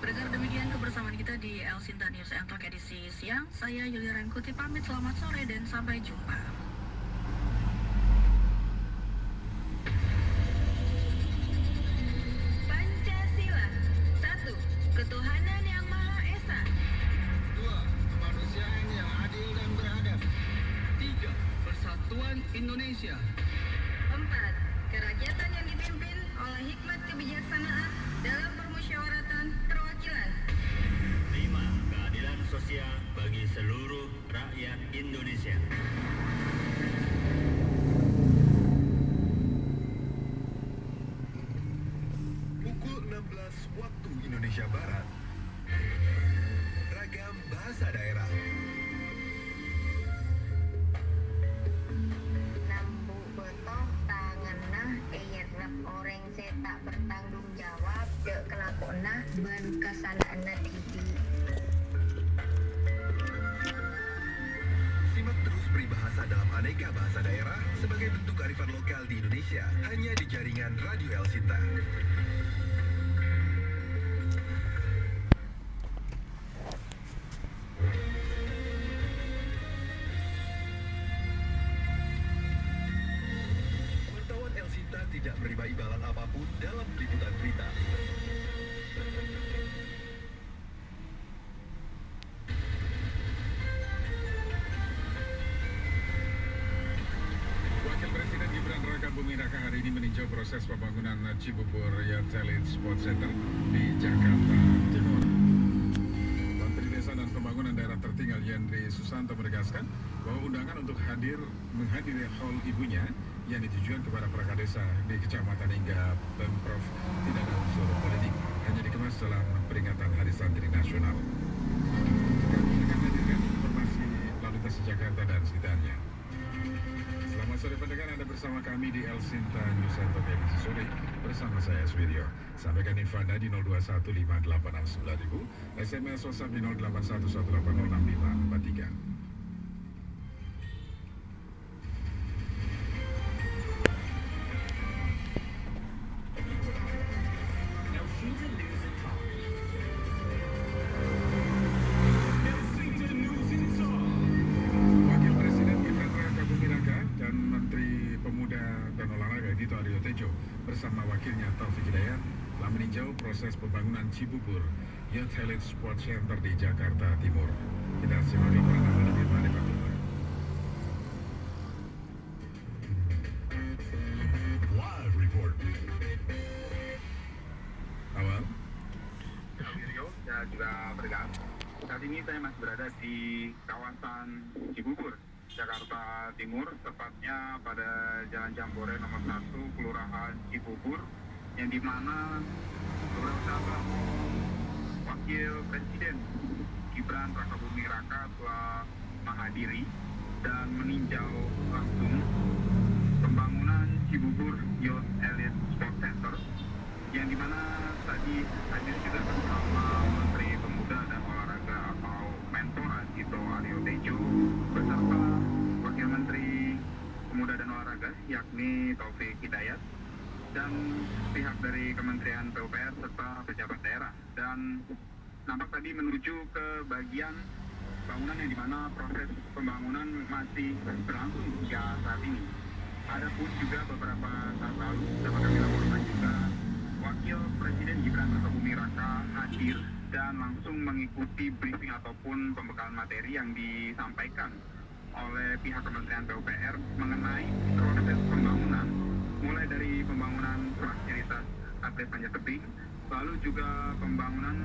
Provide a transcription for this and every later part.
Pendengar, demikian kebersamaan kita di El Sinta News and Talk edisi siang. Saya Yulia Rangkuti pamit, selamat sore dan sampai jumpa. Pancasila. 1. Ketuhanan yang Maha Esa. 2. Kemanusiaan yang adil dan beradab. 3. Persatuan Indonesia. 4. Kerakyatan yang dipimpin oleh hikmat kebijaksanaan dalam permusyawaratan perwakilan. 5. Keadilan sosial bagi seluruh rakyat Indonesia. Pukul 16 waktu Indonesia Barat. Ragam bahasa daerah. Nambu betoh tanganah eyerep orang tak bertanggung jawab dek kelakonah ben kasanana tidi. Simak terus peribahasa dalam aneka bahasa daerah sebagai bentuk kearifan lokal di Indonesia hanya di jaringan Radio El Sinta. Wartawan El Sinta tidak menerima imbalan apapun dalam liputan berita. Wakil Presiden Gibran Raka Buming Raka hari ini meninjau proses pembangunan Cibubur Youth Elite Sport Center di Jakarta Timur. Menteri Desa dan Pembangunan Daerah Tertinggal Yandri Susanto menegaskan bahwa undangan untuk menghadiri haul ibunya yang ditujukan kepada perangkat desa di kecamatan hingga Pemprov tidak ada unsur politik, hanya dikemas dalam peringatan Hari Santri Nasional. Kami akan hadirkan informasi lalu lintas Jakarta dan sekitarnya. Selamat sore pendengar, Anda bersama kami di El Sinta News and Talk edisi sore bersama saya Swiryo. Sampaikan info Anda di 0215869000, SMS WhatsApp di 0811806543. Wakil Presiden Gibran Raka Buming Raka dan Menteri Pemuda dan Olahraga Dito Aryo Tejo bersama wakilnya Taufik Hidayat telah meninjau proses pembangunan Cibubur Youth Elite Sport Center di Jakarta Timur. Kita simak laporan Anda lebih pada Fatimah. Live report. Awal. Wiryo dan juga bergas. Saat ini saya masih berada di kawasan Cibubur, Jakarta Timur, tepatnya pada Jalan Jambore nomor 1, Kelurahan Cibubur, yang dimana beberapa saat lalu Wakil Presiden Gibran Raka Buming Raka telah menghadiri dan meninjau langsung pembangunan Cibubur Youth Elite Sport Center, yang dimana tadi hadir juga bersama Menteri Pemuda dan Olahraga atau Menpora Dito Aryo Tejo beserta Wakil Menteri Pemuda dan Olahraga yakni Taufik Hidayat dan pihak dari Kementerian PUPR serta pejabat daerah, dan nampak tadi menuju ke bagian bangunan yang dimana proses pembangunan masih berlangsung hingga saat ini. Adapun juga beberapa saat lalu dapat kami laporkan juga Wakil Presiden Gibran Raka Buming Raka hadir dan langsung mengikuti briefing ataupun pembekalan materi yang disampaikan oleh pihak Kementerian PUPR mengenai proses pembangunan, mulai dari pembangunan fasilitas atlet panjat tebing, lalu juga pembangunan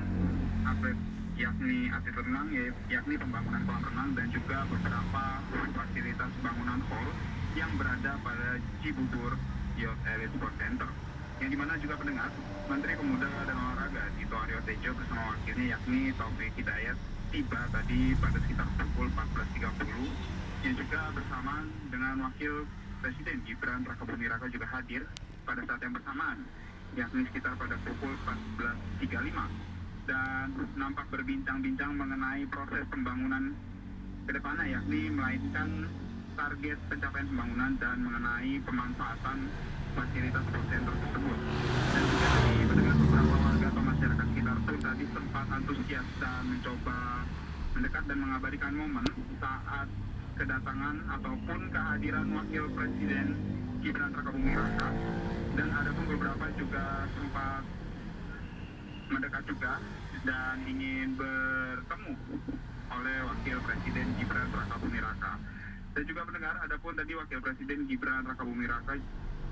atlet yakni atlet renang, yakni pembangunan kolam renang, dan juga beberapa fasilitas bangunan hall yang berada pada Cibubur Youth Elite Sport Center, yang dimana juga pendengar Menteri Pemuda dan Olahraga Dito Aryo Tejo bersama wakilnya yakni Taufik Hidayat tiba tadi pada sekitar pukul 14.30, yang juga bersamaan dengan Wakil Presiden Gibran Raka Buming Raka juga hadir pada saat yang bersamaan, yakni sekitar pada pukul 14.35, dan nampak berbincang-bincang mengenai proses pembangunan ke depannya, yakni melainkan target pencapaian pembangunan dan mengenai pemanfaatan fasilitas sport center tersebut. Dan juga tadi mendengar beberapa warga atau masyarakat sekitar pun tadi sempat antusias dan mencoba mendekat dan mengabadikan momen saat kedatangan ataupun kehadiran Wakil Presiden Gibran Rakabuming Raka, dan ada pun beberapa juga sempat mendekat juga dan ingin bertemu oleh Wakil Presiden Gibran Rakabuming Raka. Dan juga mendengar ada pun tadi Wakil Presiden Gibran Rakabuming Raka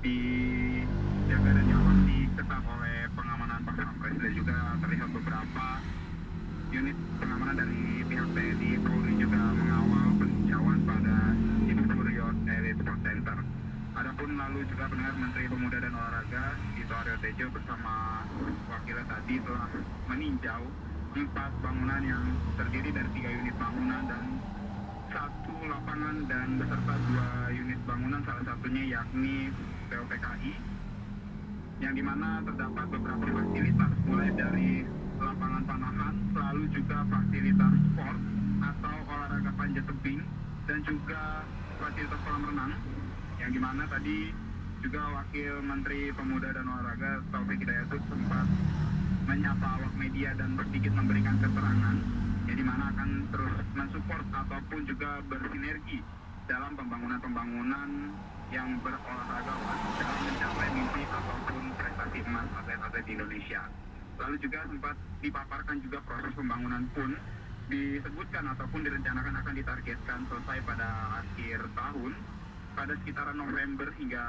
dijaga dan diawasi ketat oleh pengamanan pasangan presiden, juga terlihat beberapa unit pengamanan dari pihak TNI Polri juga mengawal peninjauan pada Cibubur Yacht Elite Sport Center. Adapun lalu juga pendengar Menteri Pemuda dan Olahraga Dito Aryo Tejo bersama wakilnya tadi telah meninjau 4 bangunan yang terdiri dari 3 unit bangunan dan 1 lapangan dan beserta 2 unit bangunan, salah satunya yakni POPKI, yang dimana terdapat beberapa fasilitas mulai dari lapangan panahan, lalu juga fasilitas sport atau olahraga panjat tebing, dan juga fasilitas kolam renang, yang dimana tadi juga Wakil Menteri Pemuda dan Olahraga Taufik Hidayatullah sempat menyapa awak media dan sedikit memberikan keterangan, yang dimana akan terus mensupport ataupun juga bersinergi dalam pembangunan-pembangunan yang berolahragawan dalam mencapai mimpi ataupun prestasi emas atlet-atlet di Indonesia. Lalu juga sempat dipaparkan juga proses pembangunan pun disebutkan ataupun direncanakan akan ditargetkan selesai pada akhir tahun, pada sekitaran November hingga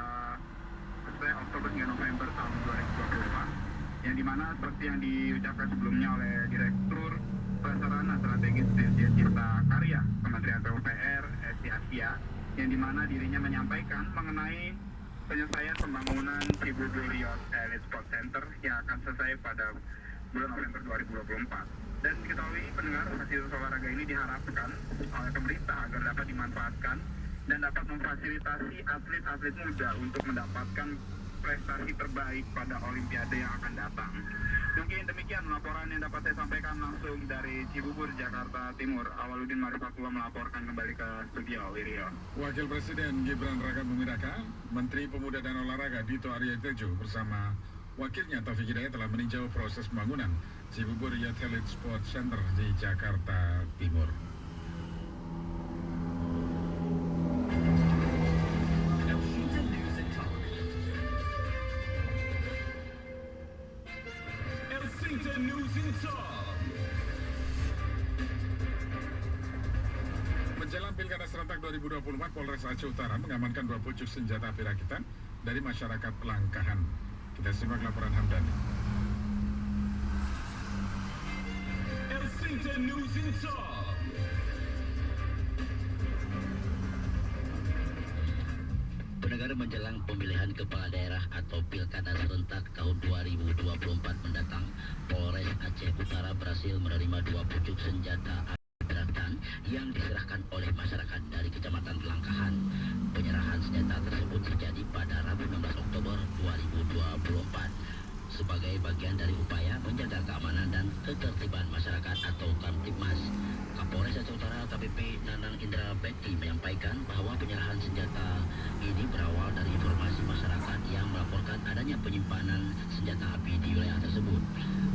Oktober hingga November tahun 2024, yang dimana seperti yang diucapkan sebelumnya oleh Direktur Prasarana Strategis Dirjen Cipta Karya Kementerian PUPR SI Asia, yang dimana dirinya menyampaikan mengenai penyelesaian pembangunan Cibubur Yacht Elite Sport Center yang akan selesai pada bulan November 2024. Dan diketahui pendengar, fasilitas olahraga ini diharapkan oleh pemerintah agar dapat dimanfaatkan dan dapat memfasilitasi atlet-atlet muda untuk mendapatkan prestasi terbaik pada Olimpiade yang akan datang. Mungkin demikian laporan yang dapat saya sampaikan langsung dari Cibubur, Jakarta Timur. Awaludin Marifatullah melaporkan kembali ke studio Wirio. Wakil Presiden Gibran Rakabuming Raka, Menteri Pemuda dan Olahraga Dito Aryo Tejo bersama wakilnya Taufik Hidayat telah meninjau proses pembangunan Cibubur Yacht Elite Sport Center di Jakarta Timur. Menjelang Pilkada Serentak 2024, Polres Aceh Utara mengamankan 2 pucuk senjata api rakitan dari masyarakat Langkahan. Kita simak laporan Hamdani. Pendengar, menjelang pemilihan kepala daerah atau Pilkada Serentak tahun 2024 mendatang, Polres Aceh Utara berhasil menerima 2 pucuk senjata api rakitan yang diserahkan oleh masyarakat dari Kecamatan Langkahan. Penyerahan senjata tersebut terjadi pada Rabu 16 Oktober 2024 sebagai bagian dari upaya menjaga keamanan dan ketertiban masyarakat atau Kamtibmas. Kapolres Aceh Utara AKBP Nanang Indra Bekti menyampaikan bahwa penyerahan senjata ini berawal dari informasi masyarakat yang melaporkan adanya penyimpanan senjata api di wilayah tersebut.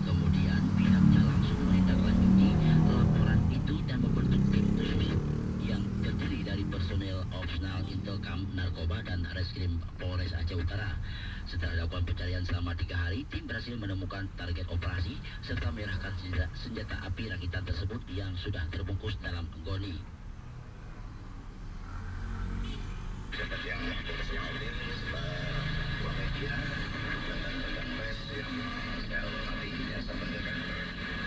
Kemudian pihaknya langsung menindaklanjuti laporan itu dan membentuk tim khusus yang terdiri dari personel opsional Intelkam Narkoba dan Reskrim Polres Aceh Utara. Setelah dilakukan pencarian selama 3 hari, tim berhasil menemukan target operasi serta menyerahkan senjata api rakitan tersebut yang sudah terbungkus dalam goni. Yang hadir sebuah media dan rekan pers yang saya hormati, saya sampaikan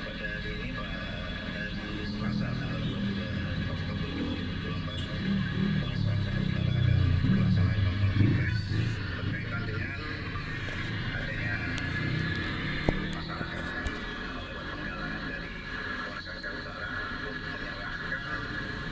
pada hari ini bahwa hari Selasa tanggal 22 Oktober 2024 Polres Aceh Utara akan melaksanakan konferensi pers berkaitan dengan adanya masyarakat penggalangan dari Polres Aceh Utara untuk menyerahkan senjata api rakitan yang sudah terbungkus dalam goni. Tentunya hal ini adalah bentuk dari upaya kita untuk menjaga keamanan dan ketertiban masyarakat atau Kamtibmas. Kemudian pihaknya langsung menindaklanjuti laporan itu dan membentuk tim khusus yang terdiri dari personel opsional Intelkam Narkoba dan Reskrim Polres Aceh Utara. Setelah dilakukan pencarian selama 3 hari, tim berhasil menemukan target operasi serta menyerahkan senjata api rakitan tersebut yang sudah terbungkus dalam goni.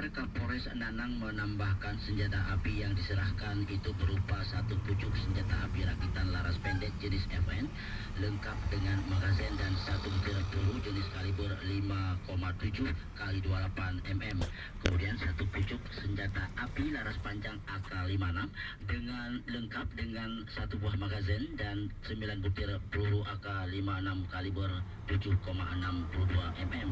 Pendengar, Kapolres Nanang menambahkan senjata api yang diserahkan itu berupa satu pucuk senjata api rakitan laras pendek jenis FN lengkap dengan magazin dan satu butir peluru jenis kaliber 5,7 x 28 mm. Kemudian satu pucuk senjata api laras panjang AK-56 dengan lengkap dengan satu buah magazin dan 9 butir peluru AK-56 kaliber 7,62 mm.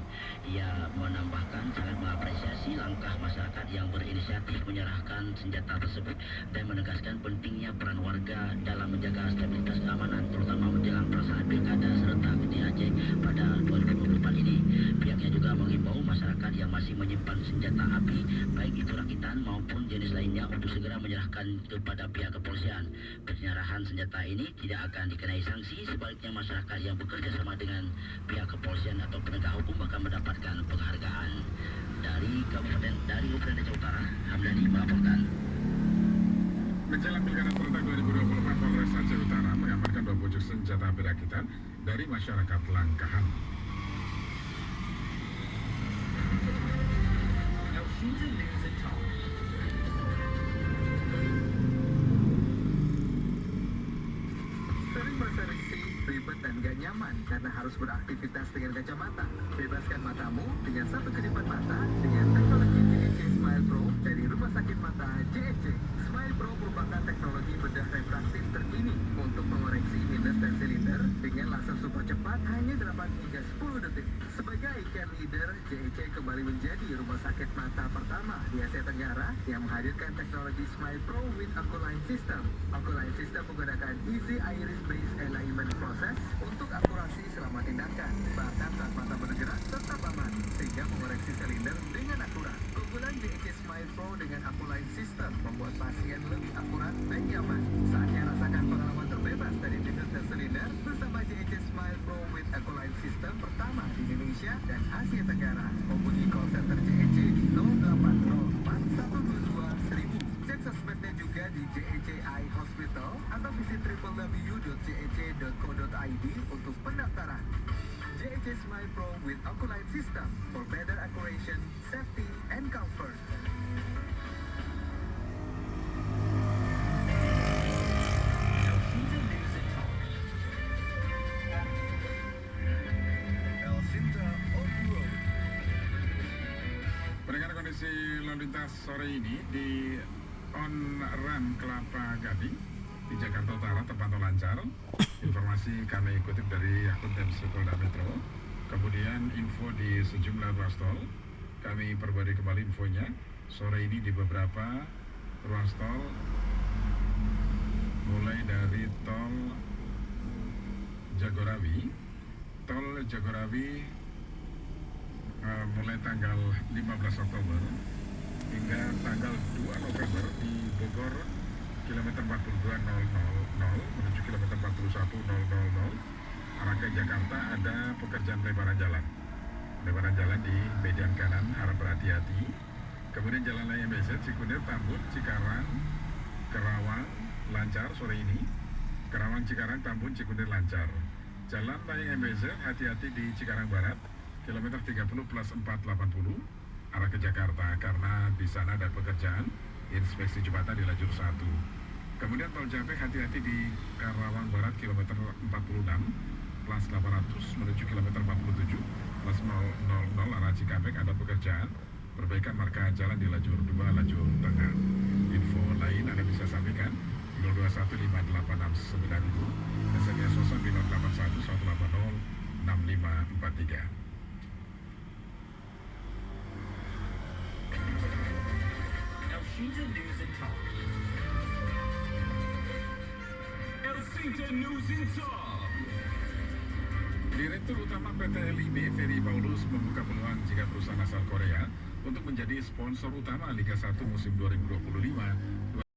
Ia menambahkan sangat mengapresiasi langkah masyarakat yang berinisiatif menyerahkan senjata tersebut dan menegaskan pentingnya peran warga dalam menjaga stabilitas keamanan terutama menjelang pelaksanaan pilkada serentak di Aceh pada 2024 ini. Pihaknya juga mengimbau masyarakat yang masih menyimpan senjata api baik itu rakitan maupun jenis lainnya untuk segera menyerahkan kepada pihak kepolisian. Penyerahan senjata ini tidak akan dikenai sanksi, sebaliknya masyarakat yang bekerja sama dengan pihak kepolisian atau penegak hukum akan mendapatkan penghargaan. Dari Kabupaten Aceh Utara, Hamdani melaporkan. Menjelang Pilkada serentak 2024, Polres Aceh Utara mengamankan 2 pucuk senjata api rakitan dari masyarakat Langkahan. Sering merasa risih, ribet dan gak nyaman karena harus beraktivitas dengan kacamata. Bebaskan matamu dengan satu kedipan mata dengan teknologi JEC Smile Pro dari Rumah Sakit Mata JEC. Smile Pro merupakan teknologi bedah refraktif terkini untuk mengoreksi minus dan silinder dengan laser super cepat hanya 8 hingga 10 detik. Sebagai icon leader, JEC kembali menjadi rumah sakit mata pertama di Asia Tenggara yang menghadirkan teknologi Smile Pro with Oculine System. Oculine System menggunakan Easy Iris Based Alignment Process untuk akurasi selama tindakan. Bahkan saat mata bergerak tetap aman sehingga mengoreksi silinder dengan akurat. Keunggulan JEC Smile Pro dengan Oculine System membuat pasien lebih akurat dan nyaman. Saatnya rasakan pengalaman terbebas dari minus dan silinder bersama JEC Smile Pro with Oculine System pertama di Indonesia dan Asia Tenggara. Hubungi call center JEC di 0804 122 1000. Cek sosmednya juga di JEC Eye Hospital atau visit www.jec.co.id untuk pendaftaran. JEC Smile Pro with Oculine System for better accuracy, safety, and comfort. Pendengar, kondisi lalu lintas sore ini di On-Ram Kelapa Gading di Jakarta Utara terpantau lancar. Informasi kami kutip dari akun Thames Polda Metro. Kemudian info di sejumlah ruas tol. Kami perbarui kembali infonya. Sore ini di beberapa ruas tol, mulai dari tol Jagorawi. Tol Jagorawi mulai tanggal 15 Oktober hingga tanggal 2 November di Bogor kilometer 42.000 menuju kilometer 41.000 arah ke Jakarta ada pekerjaan pelebaran jalan di median kanan, harap berhati-hati. Kemudian jalan layang MBZ Cikunir, Tambun, Cikarang, Kerawang lancar sore ini. Kerawang, Cikarang, Tambun, Cikunir lancar. Jalan layang MBZ hati-hati di Cikarang Barat kilometer 30+480 arah ke Jakarta karena di sana ada pekerjaan inspeksi jembatan di lajur 1. Kemudian tol Japek hati-hati di Karawang Barat kilometer 46+800 menuju kilometer 47+000 arah Cikampek ada pekerjaan perbaikan marka jalan di lajur 2 lajur tengah. Info lain Anda bisa sampaikan 0215869 SMS WhatsApp 081 180 6543. Elshinta News and Talk. Elshinta News and Talk. Direktur Utama PT LIB, Ferry Paulus, membuka peluang jika perusahaan asal Korea untuk menjadi sponsor utama Liga 1 musim 2025